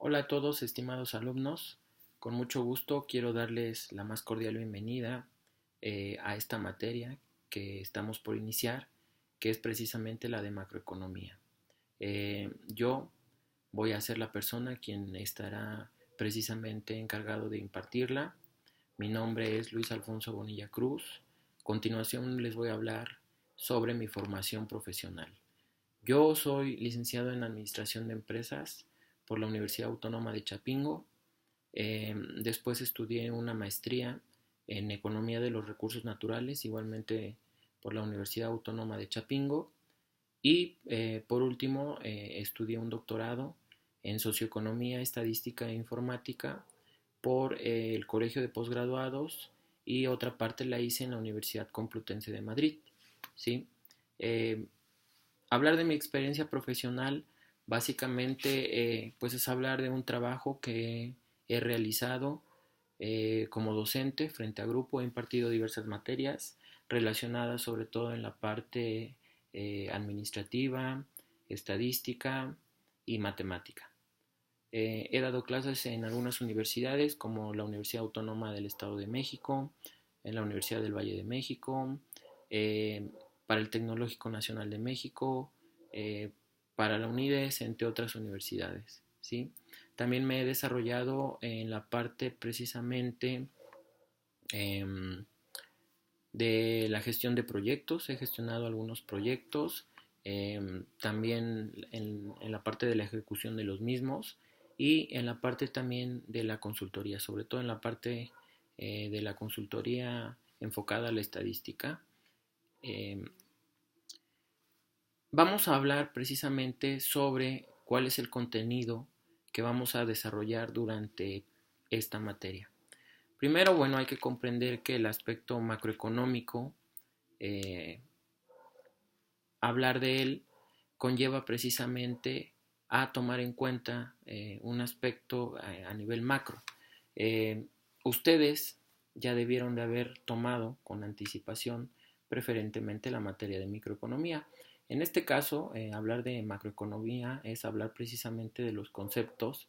Hola a todos, estimados alumnos. Con mucho gusto quiero darles la más cordial bienvenida a esta materia que estamos por iniciar, que es precisamente la de macroeconomía. Yo voy a ser la persona quien estará precisamente encargado de impartirla. Mi nombre es Luis Alfonso Bonilla Cruz. A continuación les voy a hablar sobre mi formación profesional. Yo soy licenciado en Administración de Empresas por la Universidad Autónoma de Chapingo. Después estudié una maestría en Economía de los Recursos Naturales, igualmente por la Universidad Autónoma de Chapingo. Y por último, estudié un doctorado en Socioeconomía, Estadística e Informática por el Colegio de Posgraduados, y otra parte la hice en la Universidad Complutense de Madrid. ¿Sí? Eh, Hablar de mi experiencia profesional básicamente pues es hablar de un trabajo que he realizado como docente frente a grupo. He impartido diversas materias relacionadas sobre todo en la parte administrativa, estadística y matemática. He dado clases en algunas universidades como la Universidad Autónoma del Estado de México, en la Universidad del Valle de México, eh, para el Tecnológico Nacional de México, eh, para la UNIDES, entre otras universidades. ¿Sí? También me he desarrollado en la parte precisamente eh, de la gestión de proyectos. He gestionado algunos proyectos, también en la parte de la ejecución de los mismos y en la parte también de la consultoría, sobre todo en la parte de la consultoría enfocada a la estadística. Eh, Vamos a hablar precisamente sobre cuál es el contenido que vamos a desarrollar durante esta materia. Primero, bueno, hay que comprender que el aspecto macroeconómico, eh, hablar de él conlleva precisamente a tomar en cuenta un aspecto a nivel macro. Eh, Ustedes ya debieron de haber tomado con anticipación preferentemente la materia de microeconomía. En este caso, hablar de macroeconomía es hablar precisamente de los conceptos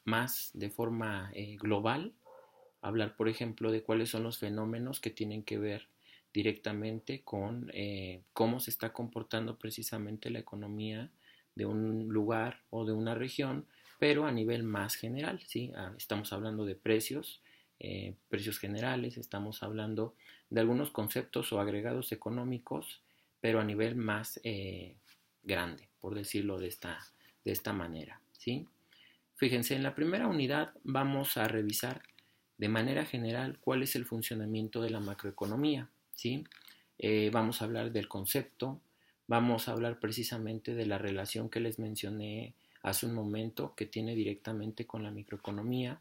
más de forma global, hablar, por ejemplo, de cuáles son los fenómenos que tienen que ver directamente con cómo se está comportando precisamente la economía de un lugar o de una región, pero a nivel más general, ¿sí? Estamos hablando de precios, precios generales, estamos hablando de algunos conceptos o agregados económicos, pero a nivel más grande, por decirlo de esta manera, ¿sí? Fíjense, en la primera unidad vamos a revisar de manera general cuál es el funcionamiento de la macroeconomía, ¿sí? Vamos a hablar del concepto, vamos a hablar precisamente de la relación que les mencioné hace un momento que tiene directamente con la microeconomía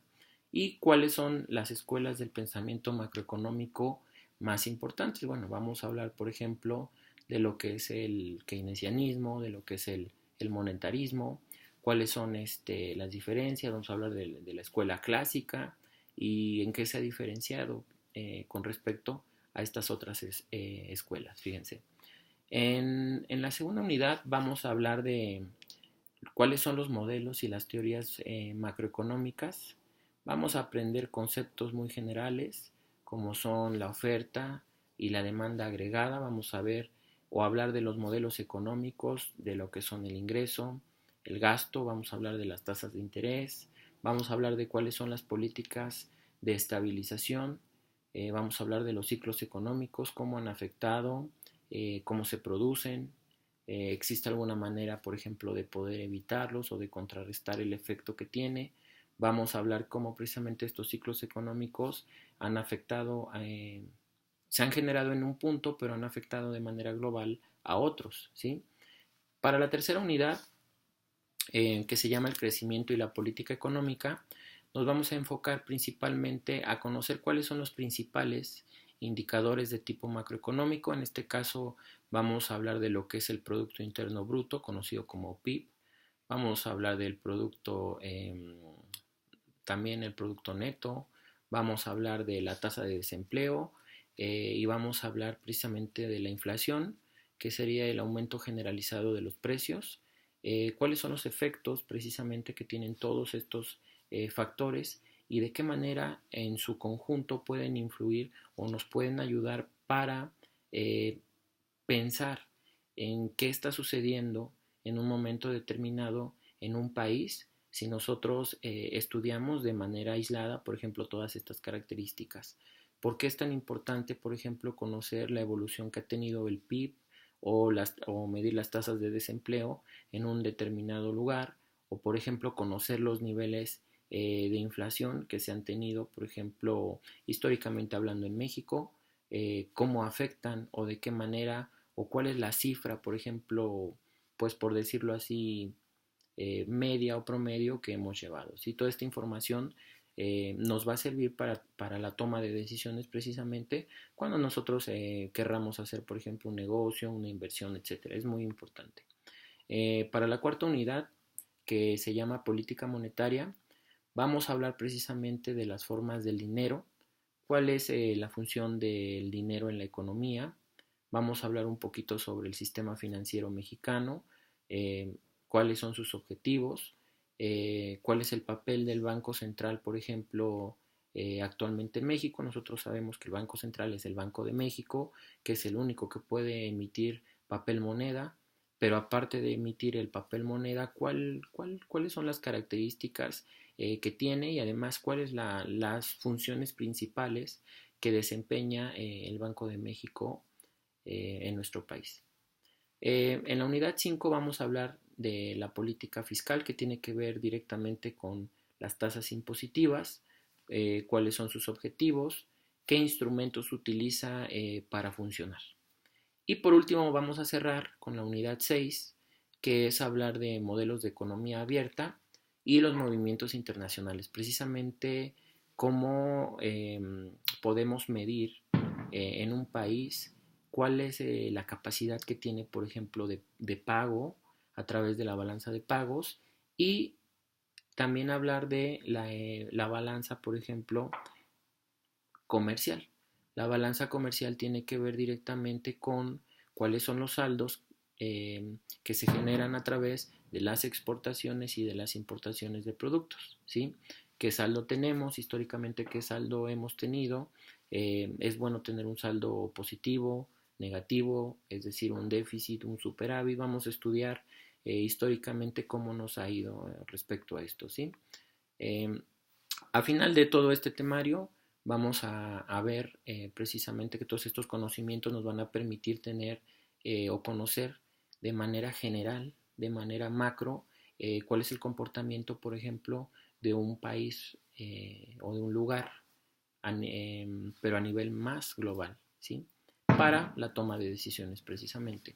y cuáles son las escuelas del pensamiento macroeconómico más importantes. Bueno, vamos a hablar, por ejemplo, de lo que es el keynesianismo, de lo que es el monetarismo, cuáles son las diferencias. Vamos a hablar de la escuela clásica y en qué se ha diferenciado con respecto a estas otras escuelas. Fíjense. En la segunda unidad vamos a hablar de cuáles son los modelos y las teorías macroeconómicas. Vamos a aprender conceptos muy generales como son la oferta y la demanda agregada. Vamos a ver o hablar de los modelos económicos, de lo que son el ingreso, el gasto. Vamos a hablar de las tasas de interés. Vamos a hablar de cuáles son las políticas de estabilización. Vamos a hablar de los ciclos económicos, cómo han afectado, cómo se producen, existe alguna manera, por ejemplo, de poder evitarlos o de contrarrestar el efecto que tiene. Vamos a hablar cómo precisamente estos ciclos económicos han afectado, se han generado en un punto, pero han afectado de manera global a otros, ¿sí? Para la tercera unidad, que se llama el crecimiento y la política económica, nos vamos a enfocar principalmente a conocer cuáles son los principales indicadores de tipo macroeconómico. En este caso vamos a hablar de lo que es el Producto Interno Bruto, conocido como PIB. Vamos a hablar del producto, también el producto neto. Vamos a hablar de la tasa de desempleo y vamos a hablar precisamente de la inflación, que sería el aumento generalizado de los precios. cuáles son los efectos precisamente que tienen todos estos factores y de qué manera en su conjunto pueden influir o nos pueden ayudar para eh, pensar en qué está sucediendo en un momento determinado en un país si nosotros estudiamos de manera aislada, por ejemplo, todas estas características. ¿Por qué es tan importante, por ejemplo, conocer la evolución que ha tenido el PIB o medir las tasas de desempleo en un determinado lugar? O, por ejemplo, conocer los niveles de inflación que se han tenido, por ejemplo, históricamente hablando en México, cómo afectan o de qué manera o cuál es la cifra, por ejemplo, pues por decirlo así, media o promedio que hemos llevado. ¿Sí? Toda esta información nos va a servir para la toma de decisiones precisamente cuando nosotros querramos hacer, por ejemplo, un negocio, una inversión, etcétera. Es muy importante. Para la cuarta unidad, que se llama política monetaria, vamos a hablar precisamente de las formas del dinero, cuál es la función del dinero en la economía. Vamos a hablar un poquito sobre el sistema financiero mexicano, eh, cuáles son sus objetivos, cuál es el papel del Banco Central, por ejemplo, actualmente en México. Nosotros sabemos que el Banco Central es el Banco de México, que es el único que puede emitir papel moneda, pero aparte de emitir el papel moneda, ¿cuáles son las características que tiene y además cuáles las funciones principales que desempeña el Banco de México en nuestro país? En la unidad 5 vamos a hablar de la política fiscal que tiene que ver directamente con las tasas impositivas, cuáles son sus objetivos, qué instrumentos utiliza para funcionar. Y por último vamos a cerrar con la unidad 6, que es hablar de modelos de economía abierta y los movimientos internacionales, precisamente cómo podemos medir en un país cuál es la capacidad que tiene, por ejemplo, de pago a través de la balanza de pagos y también hablar de la balanza, por ejemplo, comercial. La balanza comercial tiene que ver directamente con cuáles son los saldos que se generan a través de las exportaciones y de las importaciones de productos, ¿sí? ¿Qué saldo tenemos? Históricamente, ¿qué saldo hemos tenido? Es bueno tener un saldo positivo, negativo, es decir, un déficit, un superávit. Vamos a estudiar históricamente cómo nos ha ido respecto a esto, ¿sí? Eh, a final de todo este temario, vamos a ver precisamente que todos estos conocimientos nos van a permitir tener o conocer de manera general, de manera macro, cuál es el comportamiento, por ejemplo, de un país o de un lugar, pero a nivel más global, ¿sí? Para la toma de decisiones precisamente.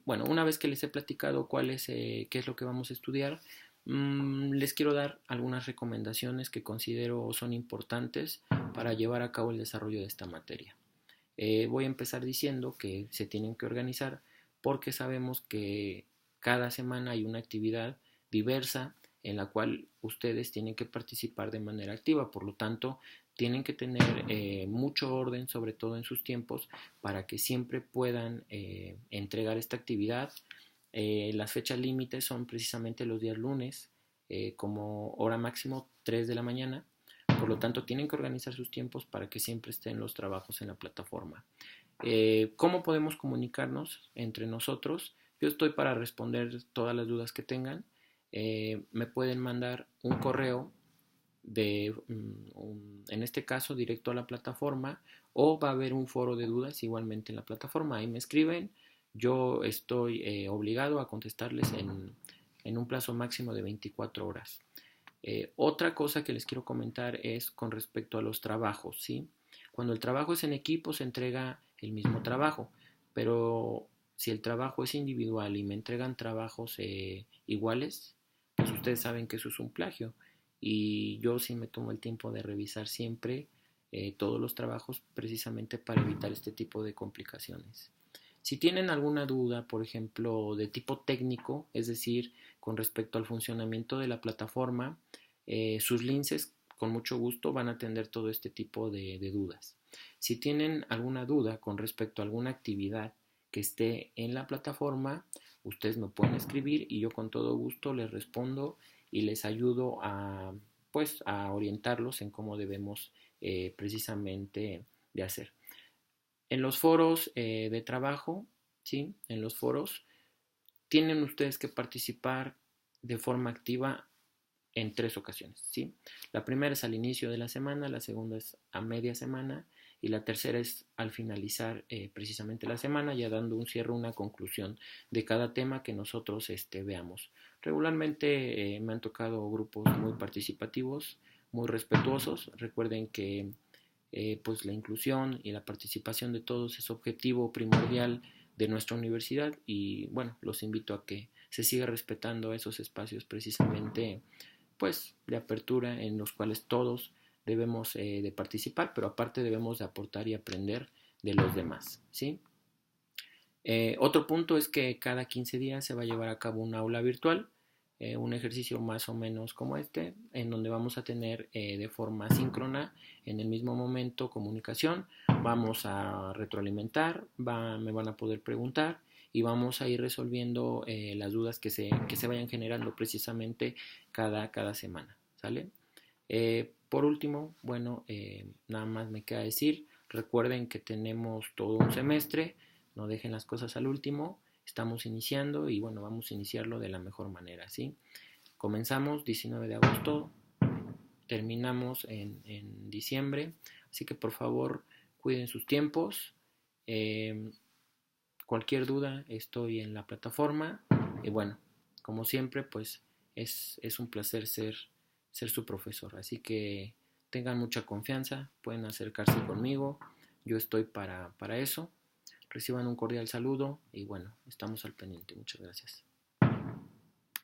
Bueno, una vez que les he platicado qué es lo que vamos a estudiar, les quiero dar algunas recomendaciones que considero son importantes para llevar a cabo el desarrollo de esta materia. Voy a empezar diciendo que se tienen que organizar porque sabemos que cada semana hay una actividad diversa en la cual ustedes tienen que participar de manera activa. Por lo tanto, tienen que tener mucho orden, sobre todo en sus tiempos, para que siempre puedan entregar esta actividad. Las fechas límites son precisamente los días lunes, como hora máximo 3 de la mañana. Por lo tanto, tienen que organizar sus tiempos para que siempre estén los trabajos en la plataforma. ¿Cómo podemos comunicarnos entre nosotros? Yo estoy para responder todas las dudas que tengan. Me pueden mandar un correo en este caso directo a la plataforma, o va a haber un foro de dudas igualmente en la plataforma. Ahí me escriben, yo estoy obligado a contestarles en un plazo máximo de 24 horas. Otra cosa que les quiero comentar es con respecto a los trabajos, ¿sí? Cuando el trabajo es en equipo se entrega el mismo trabajo, pero si el trabajo es individual y me entregan trabajos iguales, pues ustedes saben que eso es un plagio y yo sí me tomo el tiempo de revisar siempre todos los trabajos precisamente para evitar este tipo de complicaciones. Si tienen alguna duda, por ejemplo, de tipo técnico, es decir, con respecto al funcionamiento de la plataforma, sus linces con mucho gusto van a atender todo este tipo de dudas. Si tienen alguna duda con respecto a alguna actividad que esté en la plataforma, ustedes me pueden escribir y yo con todo gusto les respondo y les ayudo a, pues, a orientarlos en cómo debemos precisamente de hacer. En los foros de trabajo, ¿sí? En los foros tienen ustedes que participar de forma activa en 3 ocasiones, ¿sí? La primera es al inicio de la semana, la segunda es a media semana y la tercera es al finalizar precisamente la semana, ya dando un cierre, una conclusión de cada tema que nosotros veamos. Regularmente me han tocado grupos muy participativos, muy respetuosos. Recuerden que pues la inclusión y la participación de todos es objetivo primordial de nuestra universidad y bueno, los invito a que se siga respetando esos espacios precisamente pues de apertura en los cuales todos debemos de participar, pero aparte debemos de aportar y aprender de los demás, ¿sí? Otro punto es que cada 15 días se va a llevar a cabo un aula virtual, un ejercicio más o menos como este, en donde vamos a tener de forma síncrona en el mismo momento comunicación, vamos a retroalimentar, me van a poder preguntar y vamos a ir resolviendo las dudas que se vayan generando precisamente cada semana, ¿sale? Por último, bueno, nada más me queda decir, recuerden que tenemos todo un semestre, no dejen las cosas al último, estamos iniciando y bueno, vamos a iniciarlo de la mejor manera, ¿sí? Comenzamos 19 de agosto, terminamos en diciembre, así que por favor cuiden sus tiempos. Cualquier duda estoy en la plataforma y bueno, como siempre pues es un placer ser su profesor, así que tengan mucha confianza, pueden acercarse conmigo, yo estoy para eso. Reciban un cordial saludo y bueno, estamos al pendiente. Muchas gracias.